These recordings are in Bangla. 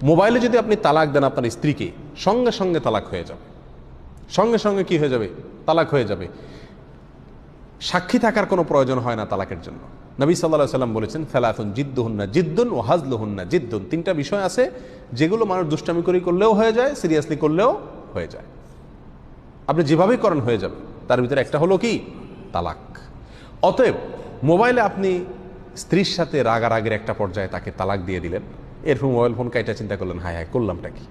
মোবাইলে যদি আপনি তালাক দেন আপনার স্ত্রীকে, সঙ্গে সঙ্গে তালাক হয়ে যাবে। সঙ্গে সঙ্গে কি হয়ে যাবে? তালাক হয়ে যাবে। সাক্ষী থাকার কোনো প্রয়োজন হয় না তালাকের জন্য। নবী সাল্লাল্লাহু আলাইহি ওয়াসাল্লাম বলেছেন, সালাতুন জিদ্দুহুন্না জিদ্দুন ওয়া হাজলুহুন্না জিদ্দুন। তিনটা বিষয় আছে যেগুলো মানুষ দুষ্টামি করে করলেও হয়ে যায়, সিরিয়াসলি করলেও হয়ে যায়। আপনি যেভাবেই করেন হয়ে যাবে। তার ভিতরে একটা হলো কি? তালাক। অতএব মোবাইলে আপনি স্ত্রীর সাথে রাগারাগের একটা পর্যায়ে তাকে তালাক দিয়ে দিলেন, এরপর মোবাইল ফোন কাইটা চিন্তা করলেন, হায় হায় করলামটা কি?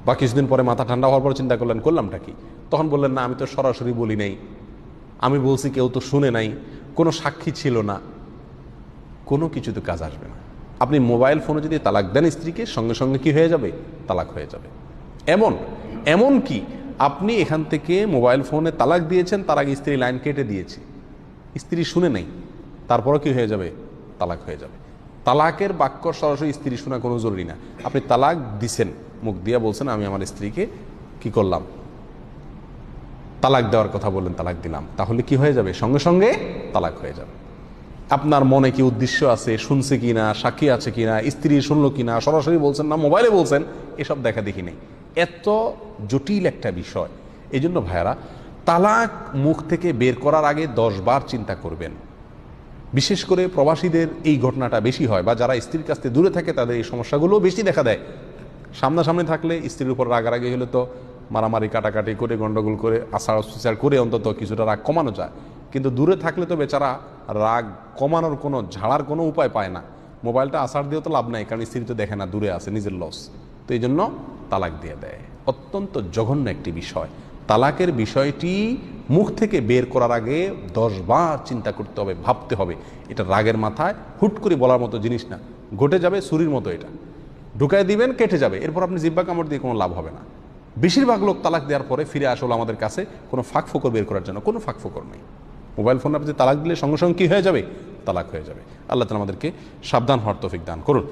বা কিছুদিন পরে মাথা ঠান্ডা হওয়ার পর চিন্তা করলেন করলামটা কি? তখন বললেন, না আমি তো সরাসরি বলি নাই, আমি বলছি কেউ তো শুনে নাই, কোনো সাক্ষী ছিল না। কোনো কিছুতে কাজ আসবে না। আপনি মোবাইল ফোনে যদি তালাক দেন স্ত্রীকে, সঙ্গে সঙ্গে কি হয়ে যাবে? তালাক হয়ে যাবে। এমন কি আপনি এখান থেকে মোবাইল ফোনে তালাক দিয়েছেন, তার আগে স্ত্রী লাইন কেটে দিয়েছে, স্ত্রী শুনে নেই, তারপরও কি হয়ে যাবে? তালাক হয়ে যাবে। তালাকের বাক্য সরাসরি স্ত্রী শোনা কোনো জরুরি না। আপনি তালাক দিছেন, মুখ দিয়া বলছেন আমি আমার স্ত্রীকে কি করলাম, তালাক দেওয়ার কথা বললেন, তালাক দিলাম, তাহলে কি হয়ে যাবে? সঙ্গে সঙ্গে তালাক হয়ে যাবে। আপনার মনে কি উদ্দেশ্য আছে, শুনছে কিনা, সাক্ষী আছে কিনা, স্ত্রী শুনলো কিনা, সরাসরি বলছেন না মোবাইলে বলছেন, এসব দেখা দেখি নেই। এত জটিল একটা বিষয়। এই জন্য ভাইয়ারা, তালাক মুখ থেকে বের করার আগে 10 বার চিন্তা করবেন। বিশেষ করে প্রবাসীদের এই ঘটনাটা বেশি হয়, বা যারা স্ত্রীর কাছ থেকে দূরে থাকে তাদের এই সমস্যাগুলো বেশি দেখা দেয়। সামনাসামনি থাকলে স্ত্রীর উপর রাগারাগি হলে তো মারামারি কাটাকাটি করে গন্ডগোল করে আচার বিচার করে অন্তত কিছুটা রাগ কমানো যায়, কিন্তু দূরে থাকলে তো বেচারা রাগ কমানোর কোনো ঝাড়ার কোনো উপায় পায় না। মোবাইলটা আচার দিয়েও তো লাভ নাই, কারণ স্ত্রী তো দেখে না, দূরে আছে, নিজের লস। তো এই জন্য তালাক দিয়ে দেয়। অত্যন্ত জঘন্য একটি বিষয়। তালাকের বিষয়টি মুখ থেকে বের করার আগে 10 বার চিন্তা করতে হবে, ভাবতে হবে। এটা রাগের মাথায় হুট করে বলার মতো জিনিস না, ঘটে যাবে ছুরির মতো। এটা ঢুকায় দিবেন, কেটে যাবে, এরপর আপনি জিহ্বা কামড় দিয়ে কোনো লাভ হবে না। বেশিরভাগ লোক তালাক দেওয়ার পরে ফিরে আসলো আমাদের কাছে কোনো ফাঁক ফোকর বের করার জন্য। কোনো ফাঁক ফোকর নেই। মোবাইল ফোনে আপনি তালাক দিলে সঙ্গে সঙ্গে কী হয়ে যাবে? তালাক হয়ে যাবে। আল্লাহ তাআলা আমাদেরকে সাবধান হওয়ার তৌফিক দান করুন।